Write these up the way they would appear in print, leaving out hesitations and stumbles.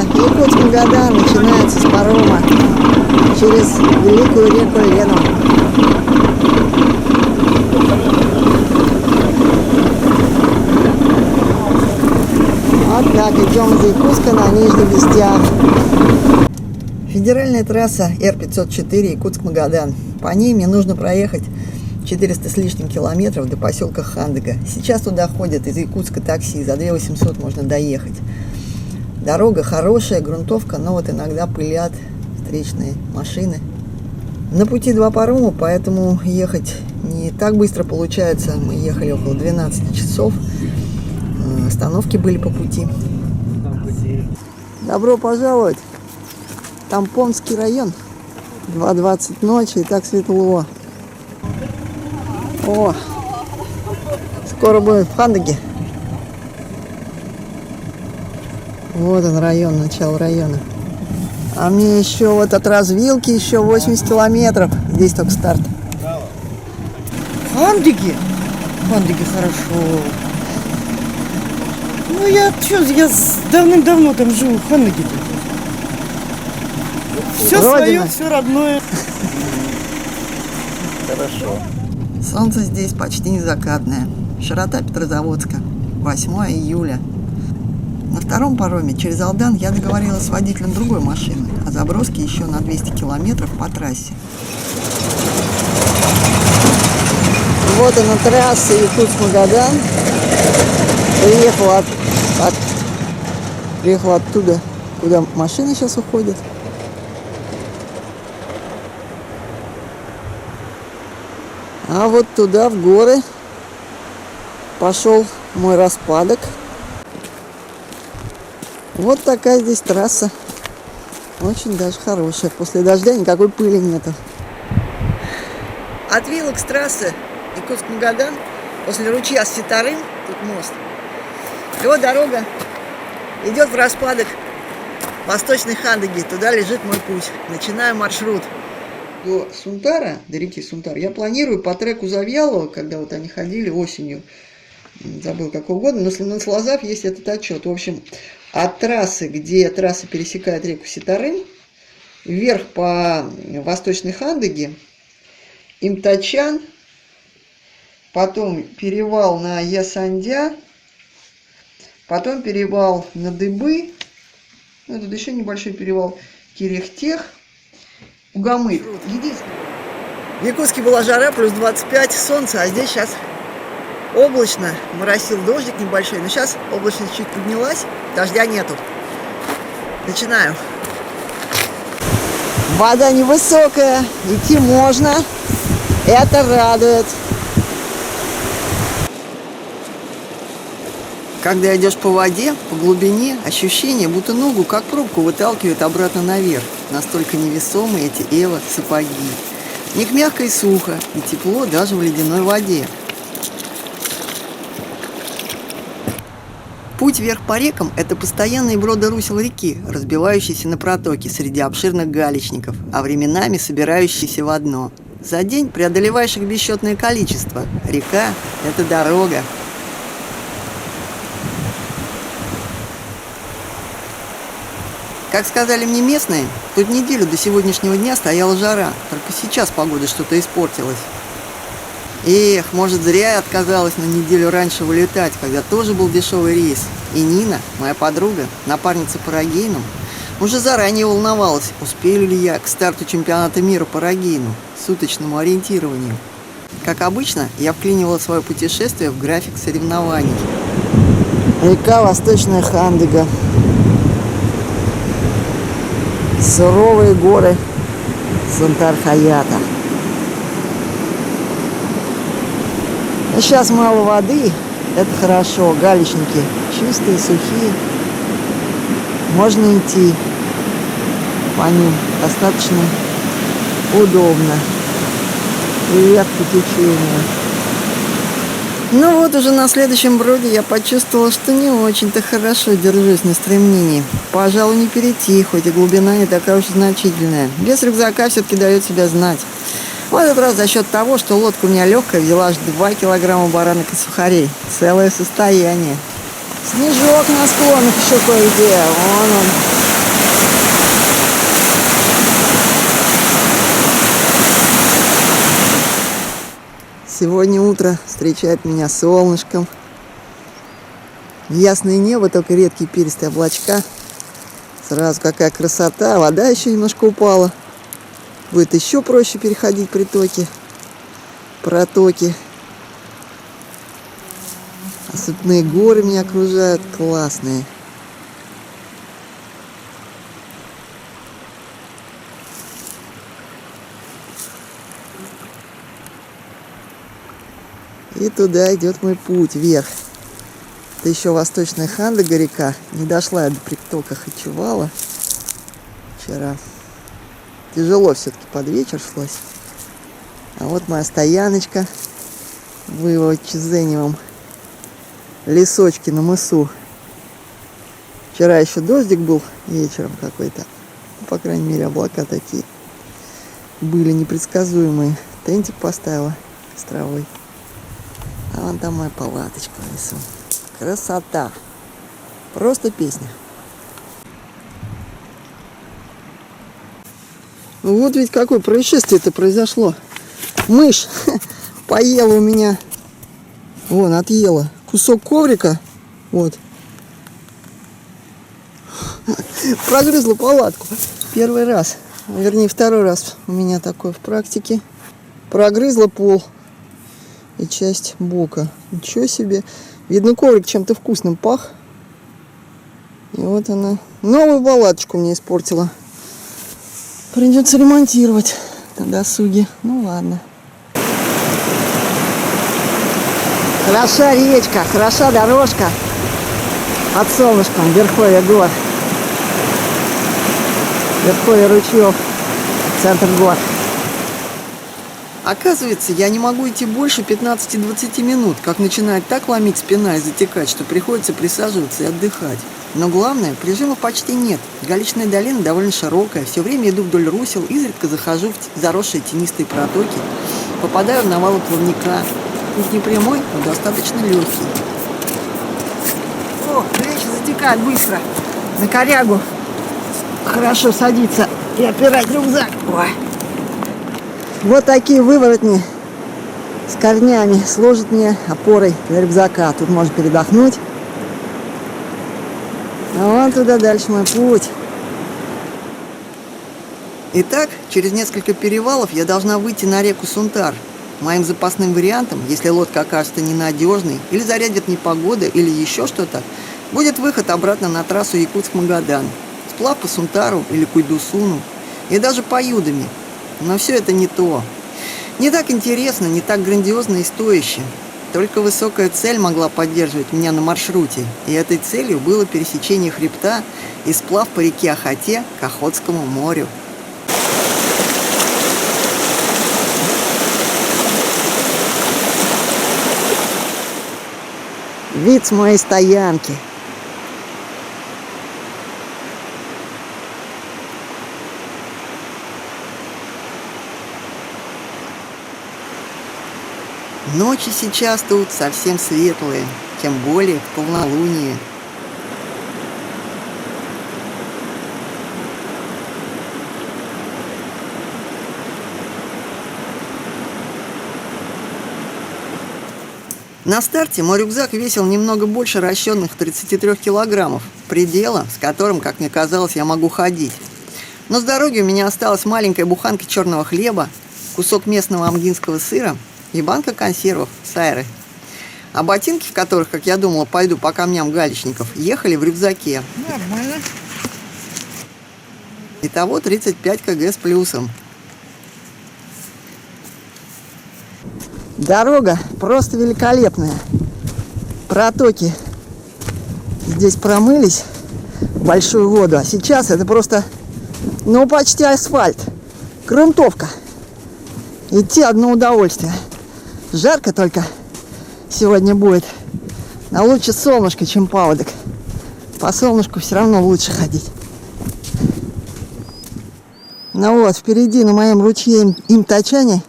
Якутск-Магадан начинается с парома через великую реку Лену. Вот так идем из Якутска на Нижний Бестяк. Федеральная трасса Р-504 Якутск-Магадан. По ней мне нужно проехать 400 с лишним километров до поселка Хандыга. Сейчас туда ходят из Якутска такси, за 2 800 можно доехать. Дорога хорошая, грунтовка, но вот иногда пылят встречные машины. На пути 2 парома, поэтому ехать не так быстро получается. Мы ехали около 12 часов. Остановки были по пути. Добро пожаловать! Тампонский район. 2:20 ночи и так светло. О, скоро будем в Хандыге. Вот он район, начало района. А мне еще вот от развилки еще 80 километров. Здесь только старт. Хандыги? Хандыги хорошо. Ну я давным-давно там живу, в Хандыге. Все свое, все родное. Хорошо. Солнце здесь почти не закатное. Широта Петрозаводска. 8 июля. На втором пароме через Алдан я договорилась с водителем другой машины о заброске еще на 200 километров по трассе. Вот она трасса Якутск-Магадан. Приехала оттуда, куда машины сейчас уходят. А вот туда, в горы, пошел мой распадок. Вот такая здесь трасса. Очень даже хорошая. После дождя никакой пыли нету. От Вилок с трассы Якутск-Магадан, после ручья с Ситарым, тут мост. И вот дорога идет в распадок Восточной Хандыги. Туда лежит мой путь. Начинаю маршрут. До Сунтара, до реки Сунтар, я планирую по треку Завьялова, когда вот они ходили осенью, забыл какого года, но на Слозав есть этот отчет. В общем, от трассы, где трасса пересекает реку Ситарым, вверх по Восточной Хандыге, Имтачан, потом перевал на Ясандя, потом перевал на Дыбы, ну, тут еще небольшой перевал Кирехтех, Угамыр. В Якутске была жара, плюс 25, солнце, а здесь сейчас облачно, моросил дождик небольшой, но сейчас облачность чуть поднялась, дождя нету. Начинаю. Вода невысокая, идти можно, это радует. Когда идешь по воде, по глубине, ощущение, будто ногу, как пробку, выталкивает обратно наверх. Настолько невесомые эти эво-сапоги. В них мягко и сухо, и тепло даже в ледяной воде. Путь вверх по рекам – это постоянные броды русел реки, разбивающиеся на протоки среди обширных галечников, а временами собирающиеся в одно. За день преодолеваешь их бесчетное количество. Река – это дорога. Как сказали мне местные, тут неделю до сегодняшнего дня стояла жара, только сейчас погода что-то испортилась. Эх, может, зря я отказалась на неделю раньше вылетать, когда тоже был дешевый рейс. И Нина, моя подруга, напарница по рогейну, уже заранее волновалась, успею ли я к старту чемпионата мира по рогейну, суточному ориентированию. Как обычно, я вклинивала свое путешествие в график соревнований. Река Восточная Хандыга. Суровые горы Сунтар-Хаята. Сейчас мало воды, это хорошо, галечники чистые, сухие. Можно идти по ним достаточно удобно. Вверх по течению. Ну вот уже на следующем броде я почувствовала, что не очень-то хорошо держусь на стремнении. Пожалуй, не перейти, хоть и глубина не такая уж значительная. Без рюкзака все-таки дает себя знать. В этот раз за счет того, что лодка у меня легкая, взяла аж 2 килограмма баранок и сухарей. Целое состояние. Снежок на склонах еще кое-где. Вон он. Сегодня утро встречает меня солнышком. Ясное небо, только редкие перистые облачка. Сразу какая красота. Вода еще немножко упала. Будет еще проще переходить притоки, протоки. Осыпные горы меня окружают. Классные. И туда идет мой путь вверх. Это еще восточная Хандага река. Не дошла я до притока Хачевала вчера. Тяжело все-таки под вечер шлось. А вот моя стояночка в Ивово-Чезеневом лесочке на мысу. Вчера еще дождик был вечером какой-то. Ну, по крайней мере, облака такие были непредсказуемые. Тентик поставила с травой. А вон там моя палаточка в лесу. Красота. Просто песня. Вот ведь какое происшествие-то произошло. Мышь поела у меня. Вон, отъела кусок коврика. Вот. Прогрызла палатку. Первый раз. Вернее, второй раз у меня такое в практике. Прогрызла пол. И часть бока. Ничего себе. Видно, коврик чем-то вкусным пах. И вот она. Новую палаточку мне испортила. Придется ремонтировать на досуге. Ну ладно. Хороша речка, хороша дорожка. Под солнышком, верховья гор. Верховья ручьев. Центр гор. Оказывается, я не могу идти больше 15-20 минут, как начинает так ломить спина и затекать, что приходится присаживаться и отдыхать. Но главное, прижимов почти нет. Галичная долина довольно широкая, все время иду вдоль русел, изредка захожу в заросшие тенистые протоки, попадаю в навалы плавника. Путь не прямой, но достаточно легкий. О, плечи затекают быстро. На корягу хорошо садиться и опирать рюкзак. Ой. Вот такие выворотни с корнями служат мне опорой для рюкзака. Тут можно передохнуть. А вон туда дальше мой путь. Итак, через несколько перевалов я должна выйти на реку Сунтар. Моим запасным вариантом, если лодка окажется ненадежной, или зарядит непогода, или еще что-то, будет выход обратно на трассу Якутск-Магадан. Сплав по Сунтару или Куйдусуну, и даже по Юдами. Но все это не то. Не так интересно, не так грандиозно и стояще. Только высокая цель могла поддерживать меня на маршруте, и этой целью было пересечение хребта и сплав по реке Ахате к Охотскому морю. Вид с моей стоянки. Ночи сейчас тут совсем светлые, тем более в полнолуние. На старте мой рюкзак весил немного больше расчетных 33 килограммов, предела, с которым, как мне казалось, я могу ходить. Но с дороги у меня осталась маленькая буханка черного хлеба, кусок местного амгинского сыра и банка консервов сайры. А ботинки, в которых, как я думала, пойду по камням галечников, ехали в рюкзаке. Нормально. Итого 35 кг с плюсом. Дорога просто великолепная. Протоки здесь промылись в большую воду. А сейчас это просто, ну, почти асфальт. Грунтовка. Идти одно удовольствие. Жарко только сегодня будет. Но лучше солнышко, чем паводок. По солнышку все равно лучше ходить. Ну вот, впереди на моем ручье Имтачане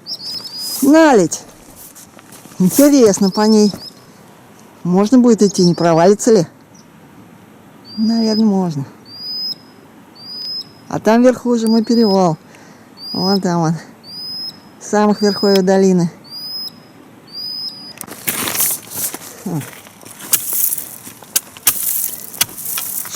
наледь. Интересно по ней. Можно будет идти, не провалится ли? Наверное, можно. А там вверху уже мой перевал. Вон там он. Самых верховьев долины.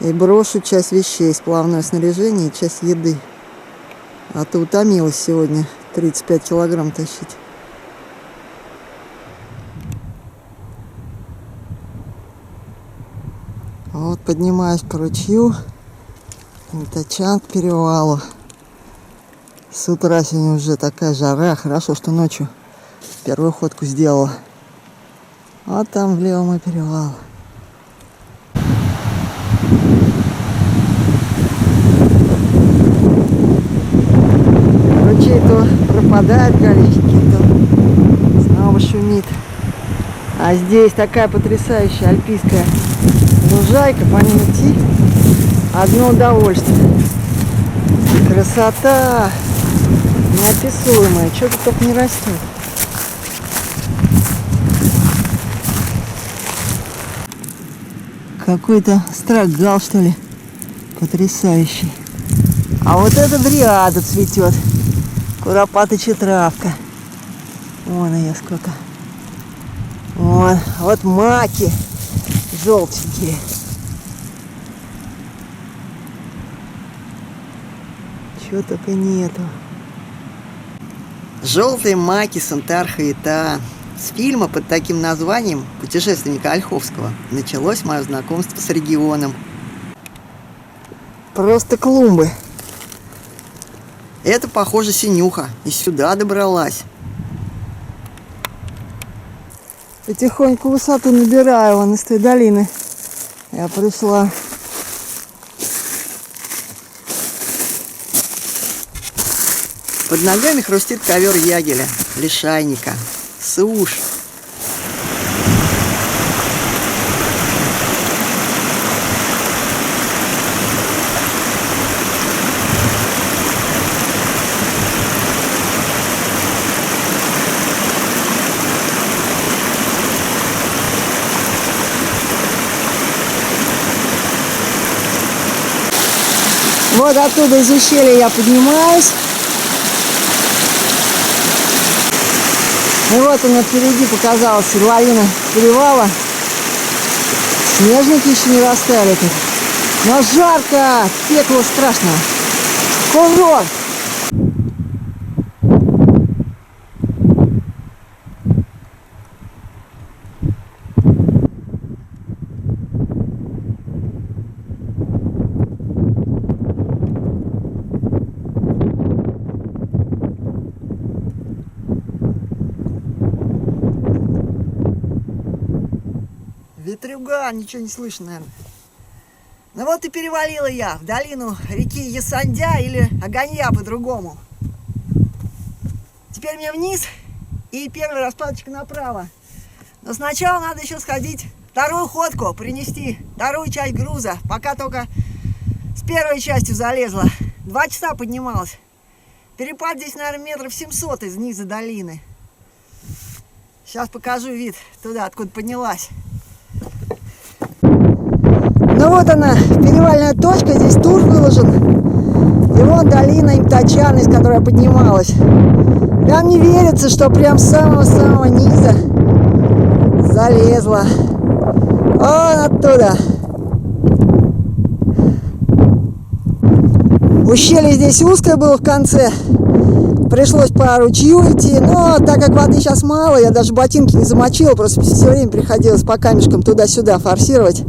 И брошу часть вещей, сплавное снаряжение и часть еды. А то утомилась сегодня 35 килограмм тащить. Вот поднимаюсь по ручью. Тачан к перевалу. С утра сегодня уже такая жара. Хорошо, что ночью первую ходку сделала. Вот там влево мой перевал. Ручей то пропадает, галечки, то снова шумит. А здесь такая потрясающая альпийская лужайка, по ней идти одно удовольствие. Красота неописуемая, что-то только не растет. Какой-то строгал, что ли, потрясающий. А вот эта дриада цветет, куропаточья травка. Вон ее сколько. Вот маки желтенькие. Чего только нету. Желтые маки Санта-Архаита. С фильма под таким названием «Путешественника Ольховского» началось мое знакомство с регионом. Просто клумбы. Это, похоже, синюха. И сюда добралась. Потихоньку высоту набираю вон из той долины. Я пришла. Под ногами хрустит ковер ягеля, лишайника, сушь. Вот оттуда из ущелья я поднимаюсь. И вот она впереди показалась седловина перевала. Снежники еще не растаяли тут. Но жарко, пекло страшно. Курорт! Ветрюга, ничего не слышно, наверное. Ну вот и перевалила я в долину реки Ясандя или Аганья по-другому. Теперь мне вниз и первая распадочка направо. Но сначала надо еще сходить вторую ходку, принести вторую часть груза. Пока только с первой частью залезла. 2 часа поднималась. Перепад здесь, наверное, метров 700 из низа долины. Сейчас покажу вид туда, откуда поднялась. Ну вот она, перевальная точка, здесь тур выложен. И вон долина Имтачан, из которой я поднималась. Прям не верится, что прям с самого-самого низа залезла. Вон оттуда. Ущелье здесь узкое было в конце. Пришлось по ручью идти. Но так как воды сейчас мало, я даже ботинки не замочила. Просто все время приходилось по камешкам туда-сюда форсировать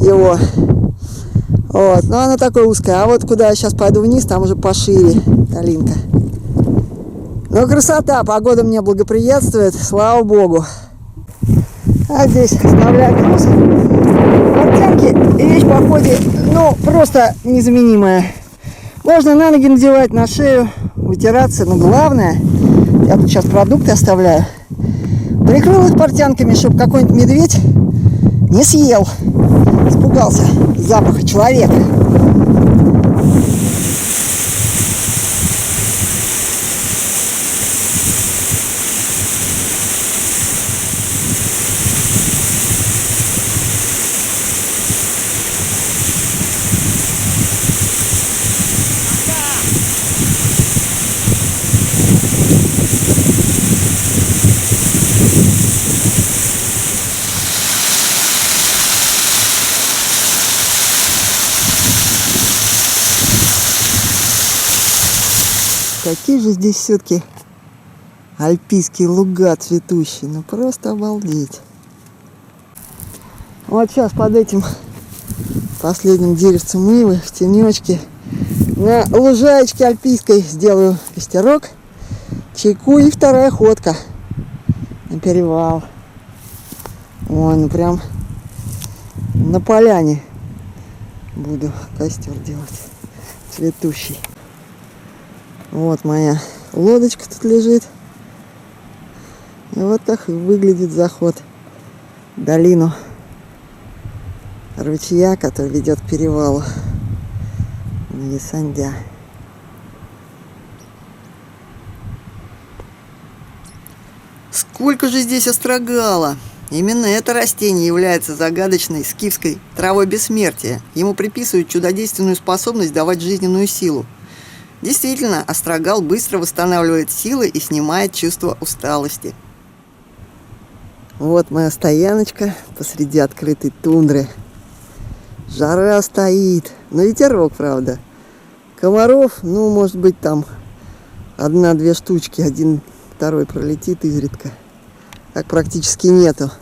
его. Вот, но она такое узкое. А вот куда я сейчас пойду вниз, там уже пошире долинка. Ну, красота, погода мне благоприятствует, слава богу. А здесь оставляю груз. Портянки, вещь по ходе, ну, просто незаменимая. Можно на ноги надевать, на шею, вытираться, но главное, я тут сейчас продукты оставляю, прикрыл их портянками, чтобы какой-нибудь медведь не съел. Испугался запаха человека. какие же здесь все-таки альпийские луга цветущие. Ну просто обалдеть. Вот сейчас под этим последним деревцем ивы в тенечке на лужаечке альпийской сделаю костерок, чайку и вторая ходка на перевал. Ой, ну прям на поляне буду костер делать цветущий. Вот моя лодочка тут лежит. И вот как выглядит заход в долину ручья, который ведет к перевалу на Есандя. Сколько же здесь острогала! Именно это растение является загадочной скифской травой бессмертия. Ему приписывают чудодейственную способность давать жизненную силу. Действительно, острогал быстро восстанавливает силы и снимает чувство усталости. Вот моя стояночка посреди открытой тундры. Жара стоит, но ветерок, правда. Комаров, ну, может быть, там 1-2 штучки, 1-2 пролетит изредка. Так практически нету.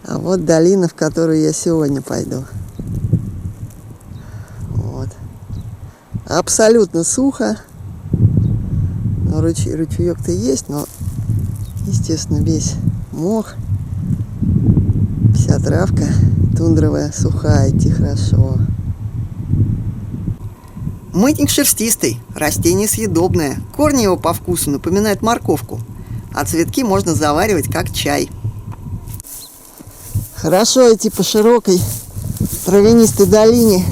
А вот долина, в которую я сегодня пойду. Вот. Абсолютно сухо. Ручеек-то есть, но, естественно, весь мох. Вся травка тундровая сухая, идти хорошо. Мытник шерстистый, растение съедобное. Корни его по вкусу напоминают морковку, а цветки можно заваривать как чай. Хорошо идти по широкой травянистой долине,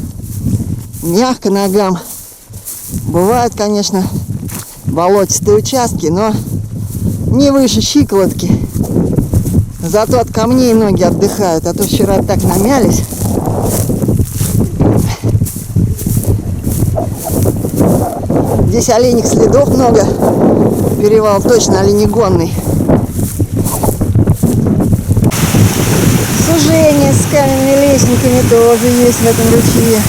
мягко ногам. Бывают, конечно, болотистые участки, но не выше щиколотки. Зато от камней ноги отдыхают, а то вчера так намялись. Здесь оленьих следов много. Перевал точно оленегонный. Сужение с каменными лестниками тоже есть в этом ручье.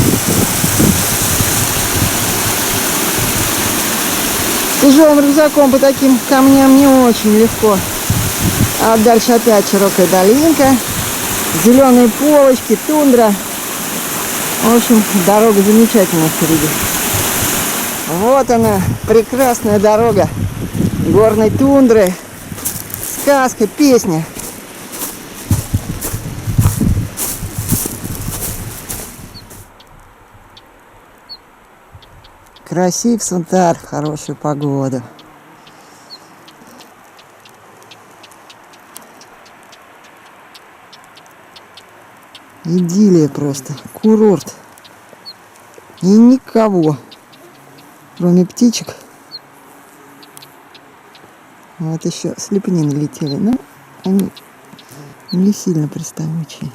Тяжелым рюкзаком по таким камням не очень легко. А дальше опять широкая долинка, зеленые полочки, тундра. В общем, дорога замечательная впереди. Вот она, прекрасная дорога горной тундры. Сказка, песня. Красив Сунтар в хорошую погоду. Идиллия просто. Курорт. И никого. Кроме птичек. Вот еще слепни налетели. Но они не сильно приставучие.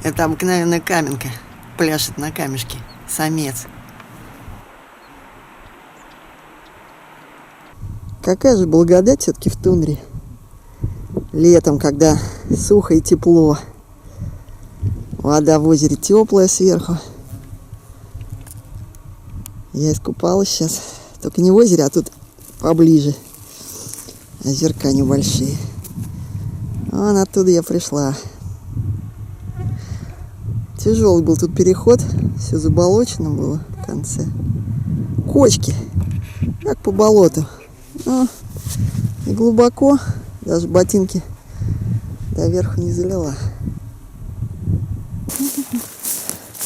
Это обыкновенная каменка. Пляшет на камешке. Самец. Какая же благодать все-таки в тундре. Летом, когда сухо и тепло. Вода в озере теплая сверху. Я искупалась сейчас. Только не в озере, а тут поближе. Озерка небольшие. Вон оттуда я пришла. Тяжелый был тут переход. Все заболочено было в конце. Кочки. Как по болоту. Но и глубоко. Даже ботинки до верху не залила.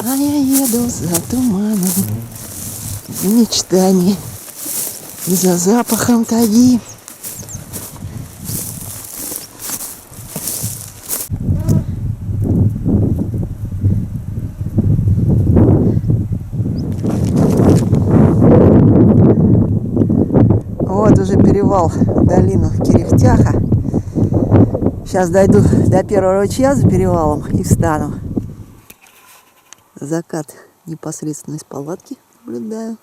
А я еду за туманом, за мечтами и за запахом тайги. Вот уже перевал в долину Кирихтяха. Сейчас дойду до первого ручья за перевалом и встану. Закат непосредственно из палатки наблюдаю.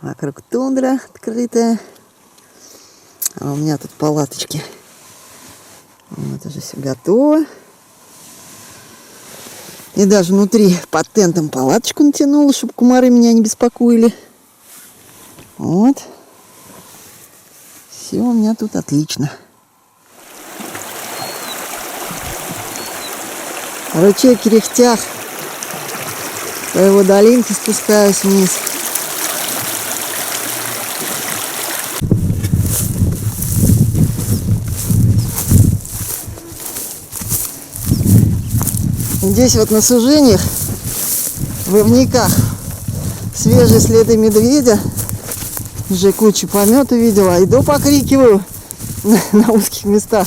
Вокруг тундра открытая. А у меня тут палаточки. Вот уже все готово. И даже внутри под тентом палаточку натянула, чтобы комары меня не беспокоили. Вот. Все у меня тут отлично. Ручей Керехтях. По его долинке спускаюсь вниз. Здесь вот на сужениях, в ивниках, свежие следы медведя. Уже кучу помета видела. Иду покрикиваю на узких местах,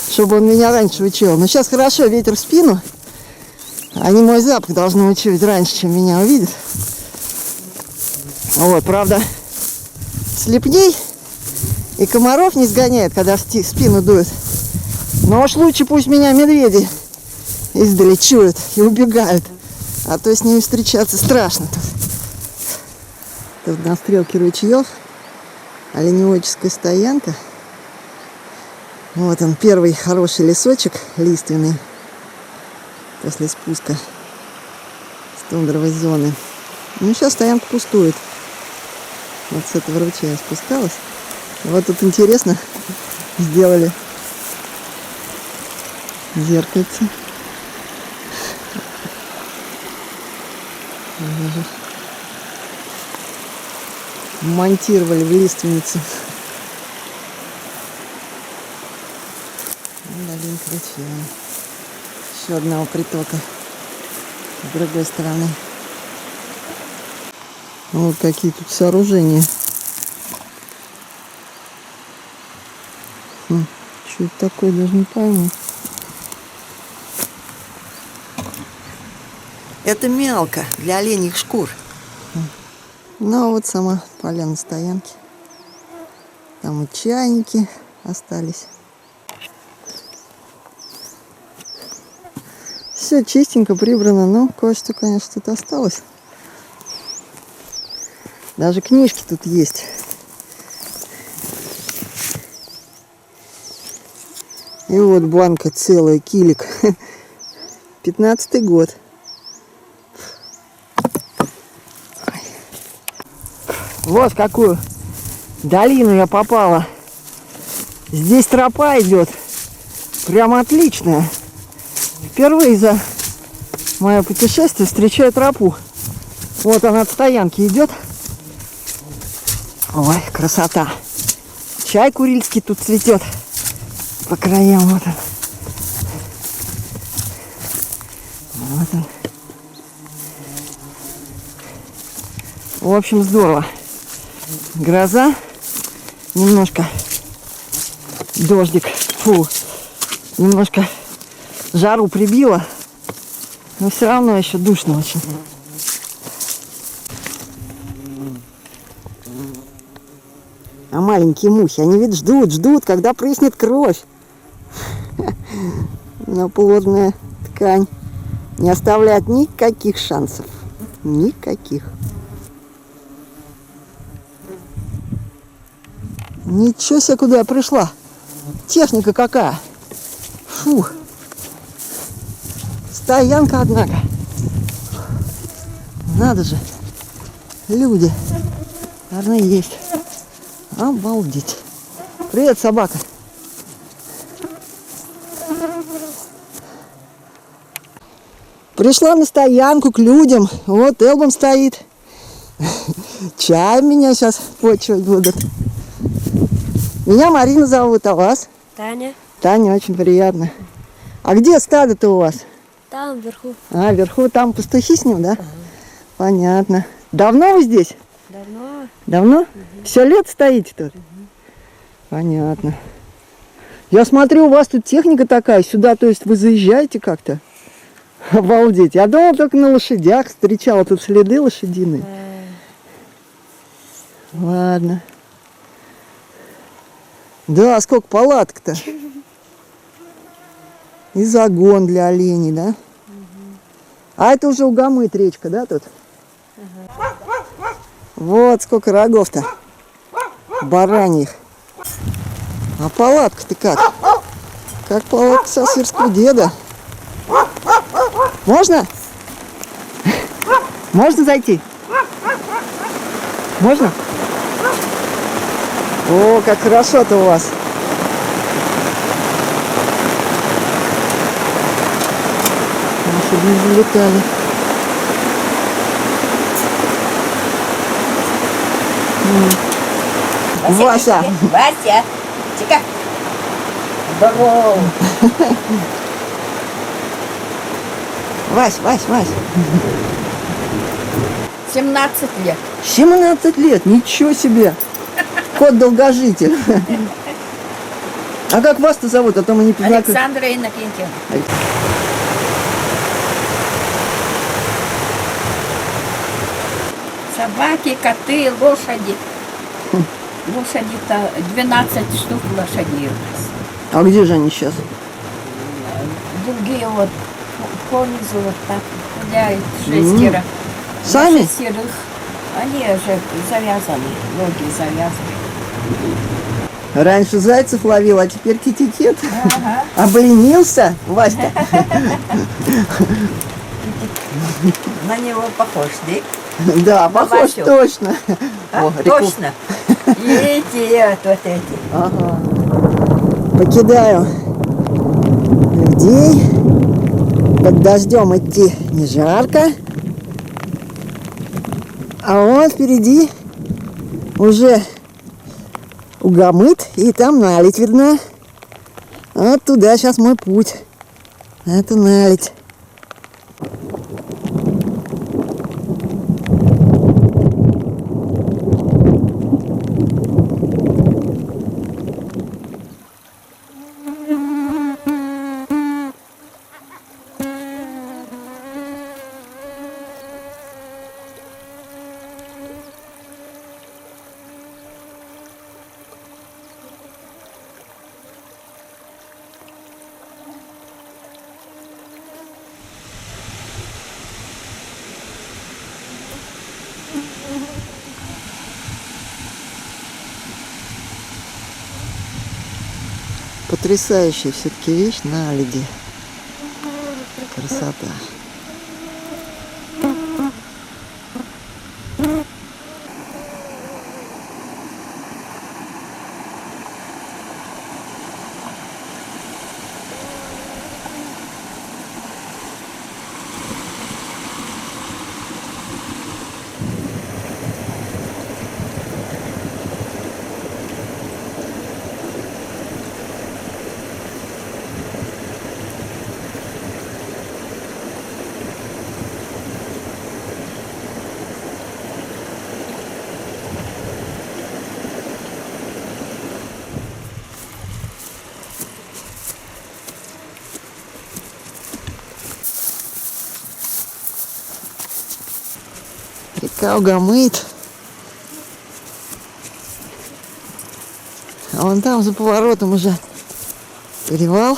чтобы он меня раньше учуял. Но сейчас хорошо, ветер в спину. Они мой запах должны учуять раньше, чем меня увидят. Вот, правда, слепней и комаров не сгоняет, когда в спину дует. Но уж лучше пусть меня медведи издали чуют и убегают. А то с ними встречаться страшно тут. Тут на стрелке ручьев оленеводческая стоянка. Вот он, первый хороший лесочек лиственный после спуска с тундровой зоны. Ну, сейчас стоянка пустует. Вот с этого ручья я спускалась. Вот тут интересно сделали зеркальце. Монтировали в лиственницу. Долинка ручья. Еще одного притока с другой стороны. Вот какие тут сооружения. Что это такое, даже не пойму. Это мелко для оленьих шкур. Ну, а вот сама поляна стоянки. Там и чайники остались. Все чистенько прибрано, но кое-что, конечно, тут осталось. Даже книжки тут есть. И вот банка целая, килик. 15-й год. Вот в какую долину я попала. Здесь тропа идет. Прям отличная. Впервые за мое путешествие встречаю тропу. Вот она от стоянки идет. Ой, красота. Чай курильский тут цветет. По краям вот он. Вот он. В общем, здорово. Гроза. Немножко дождик. Фу. Немножко жару прибило. Но все равно еще душно очень. А маленькие мухи, они ведь ждут, когда прыснет кровь. Но плотная ткань не оставляет никаких шансов. Никаких. Ничего себе, куда я пришла. Техника какая. Фу. Стоянка, однако. Надо же. Люди. Наверное, есть. Обалдеть. Привет, собака. Пришла на стоянку к людям. Вот Элбом стоит. Чай меня сейчас почивать будут. Меня Марина зовут, а вас? Таня. Таня, очень приятно. А где стадо-то у вас? Там вверху. А, вверху там пастухи с ним, да? Ага. Понятно. Давно вы здесь? Давно. Давно? Угу. Все лето стоите тут? Угу. Понятно. Я смотрю, у вас тут техника такая, сюда, то есть вы заезжаете как-то? Обалдеть. Я думала, только на лошадях встречала тут следы лошадиные. Ладно. Да, сколько палаток-то. И загон для оленей, да? Угу. А это уже Угомыт речка, да, тут? Ага. Вот сколько рогов-то. Бараньих. А палатка-то как? Как палатка сосирского деда. Можно? Можно зайти? Можно? О, как хорошо-то у вас. Чтобы не залетали. Вася! Вася! Чика! Здорово! Вась, Вась, Вась! 17 лет. 17 лет, ничего себе! Кот долгожитель. А как вас-то зовут? А то мы не познакомились. Александра Иннокентьевна. Собаки, коты, лошади. Лошади-то 12 штук лошадей у нас. А где же они сейчас? Другие вот понизу вот так гуляют, 6. Сами? 6. Они же завязаны, ноги завязаны. Раньше зайцев ловил, а теперь китикет. Ага. Обленился, Вася? На него похож, да? Да, похож Васю. точно. А, О, реку- точно. И эти, вот эти. Ага. Покидаю людей. Под дождем идти не жарко. А вон впереди уже Угамыт, и там наледь видна. Вот туда сейчас мой путь. Это наледь. Потрясающая все-таки вещь наледи. Красота. Река Угамыт. А вон там за поворотом уже перевал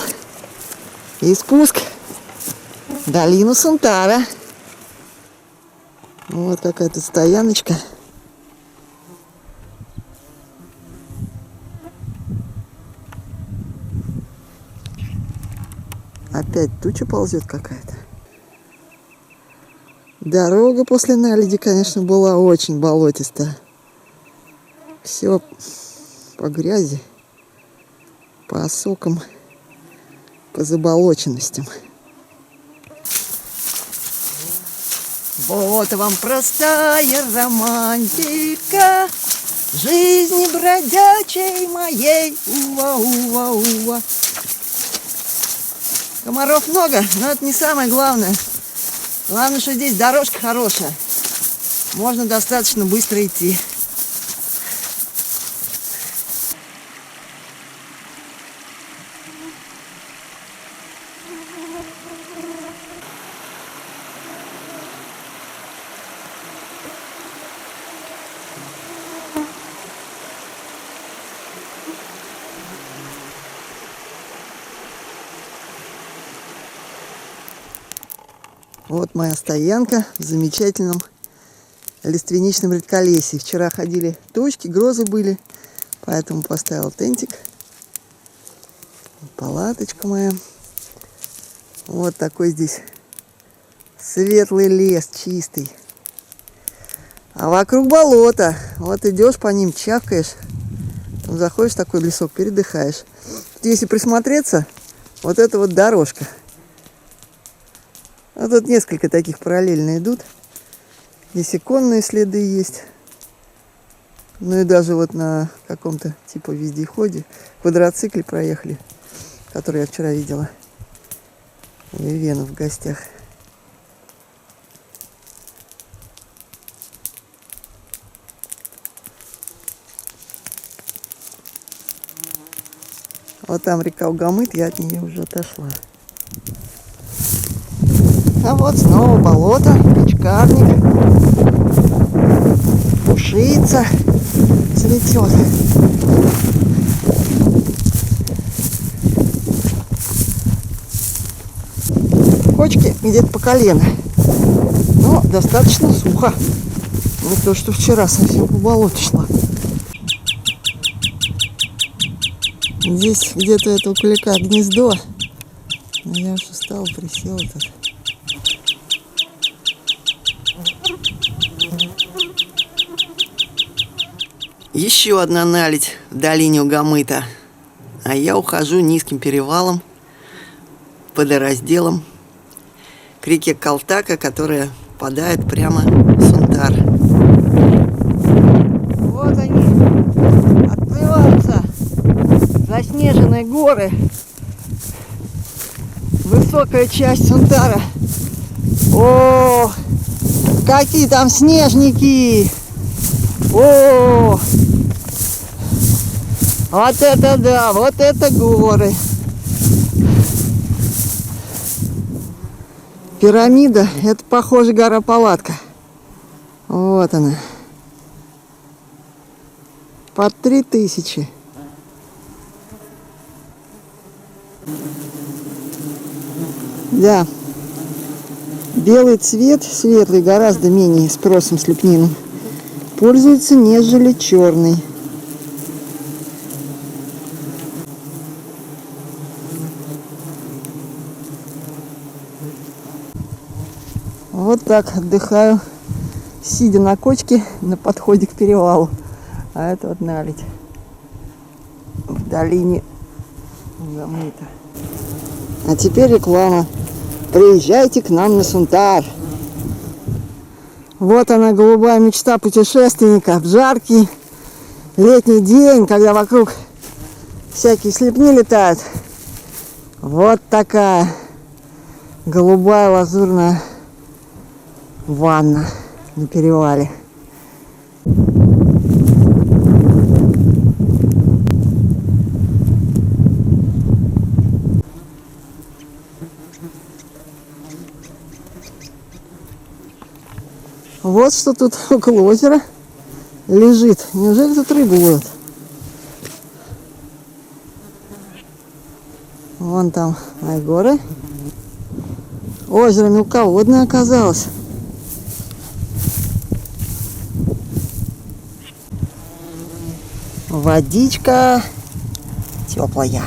и спуск в долину Сунтара. Вот какая-то стояночка. Опять туча ползет какая-то. Дорога после наледи, конечно, была очень болотистая. Все по грязи, по осокам, по заболоченностям. Вот вам простая романтика жизни бродячей моей. Ува-ува-ува. Комаров много, но это не самое главное. Главное, что здесь дорожка хорошая. Можно достаточно быстро идти. Вот моя стоянка в замечательном лиственничном редколесье. Вчера ходили тучки, грозы были, поэтому поставил тентик. Палаточка моя. Вот такой здесь светлый лес, чистый. А вокруг болото. Вот идешь по ним, чавкаешь. Там заходишь в такой лесок, передыхаешь. Тут, если присмотреться, вот это вот дорожка. А тут несколько таких параллельно идут. Здесь и конные следы есть. Ну и даже вот на каком-то типа вездеходе, квадроцикле проехали, который я вчера видела. У Вену в гостях. Вот там река Угамыт, я от нее уже отошла. А вот снова болото, печкарник, пушица цветет. Кочки где-то по колено, но достаточно сухо. Не то, что вчера совсем по болоту шла. Здесь где-то это у кулика гнездо. Но я уж устала, присела тут. Еще одна наледь в долине Угамыта. А я ухожу низким перевалом, водоразделом к реке Калтака, которая впадает прямо в Сунтар. Вот они, открываются заснеженные горы. Высокая часть Сунтара. О, какие там снежники! О, вот это да, вот это горы. Пирамида, это, похоже, гора Палатка. Вот она. Под 3000. Да. Белый цвет, светлый, гораздо менее спросом с лепнином пользуется, нежели черный. Вот так отдыхаю, сидя на кочке на подходе к перевалу. А это вот наледь в долине Угамыта. А теперь реклама. Приезжайте к нам на Сунтар. Вот она, голубая мечта путешественника. В жаркий летний день, когда вокруг всякие слепни летают. Вот такая голубая лазурная ванна на перевале. Вот что тут около озера лежит. Неужели тут рыбу ловят? Вон там горы. Озеро мелководное оказалось. Водичка теплая.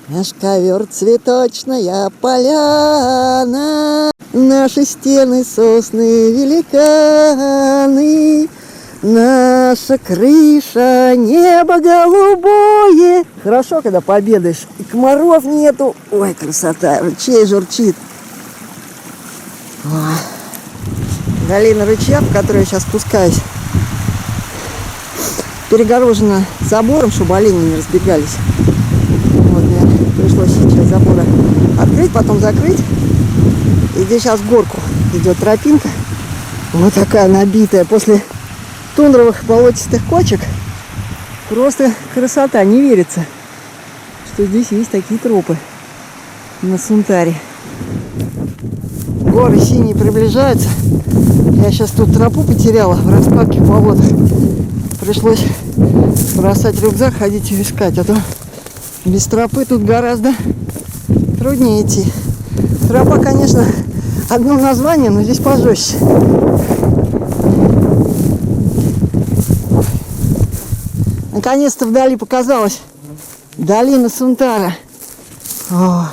Наш ковер цветочная поляна, наши стены сосны великаны, наша крыша небо голубое. Хорошо, когда пообедаешь, и комаров нету. Ой, красота, ручей журчит. Ой. Долина ручья, по которой я сейчас спускаюсь, перегорожена забором, чтобы олени не разбегались. Вот мне пришлось сейчас забора открыть, потом закрыть. И здесь сейчас в горку идет тропинка. Вот такая набитая после тундровых болотистых кочек. Просто красота, не верится, что здесь есть такие тропы на Сунтаре. Горы синие приближаются. Я сейчас тут тропу потеряла в распадке болота. Пришлось бросать рюкзак, ходить и искать. А то без тропы тут гораздо труднее идти. Тропа, конечно, одно название, но здесь пожестче. Наконец-то вдали показалась долина Сунтара. О.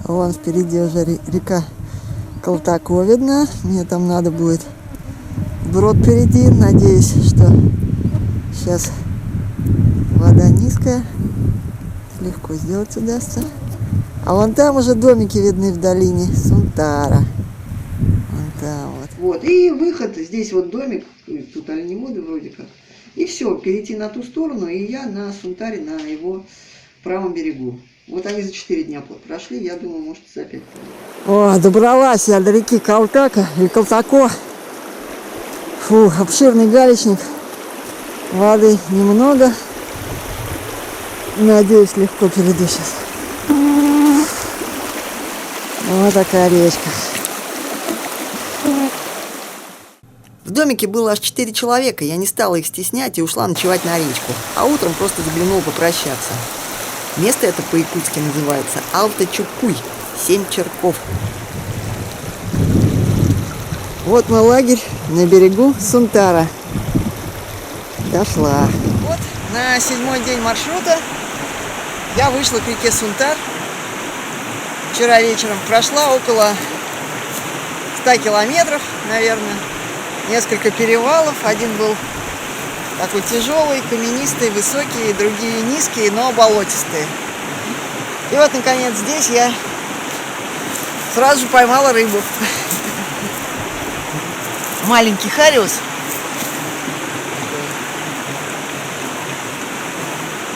Вон впереди уже река Колтако видна. Мне там надо будет брод впереди. Надеюсь, что сейчас вода низкая. Легко сделать удастся. А вон там уже домики видны в долине Сунтара. Вон там вот. Вот. И выход. Здесь вот домик. Тут оленеводы вроде как. И все. Перейти на ту сторону. И я на Сунтаре, на его правом берегу. Вот они за 4 дня прошли, я думаю, может, за 5. О, добралась я до реки Колтака, или Колтако. Фу, обширный галечник. Воды немного. Надеюсь, легко перейду сейчас. Вот такая речка. В домике было аж 4 человека. Я не стала их стеснять и ушла ночевать на речку. А утром просто заглянула попрощаться. Место это по-якутски называется Алта-Чукуй, 7 черков. Вот мой лагерь на берегу Сунтара. Дошла. Вот на 7-й день маршрута я вышла к реке Сунтар. Вчера вечером прошла около 100 километров, наверное. Несколько перевалов. Один был такой тяжелый, каменистый, высокий, другие низкие, но болотистые. И вот, наконец, здесь я сразу же поймала рыбу. Маленький хариус.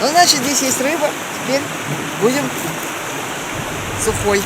Ну, значит, здесь есть рыба. Теперь будем сухой.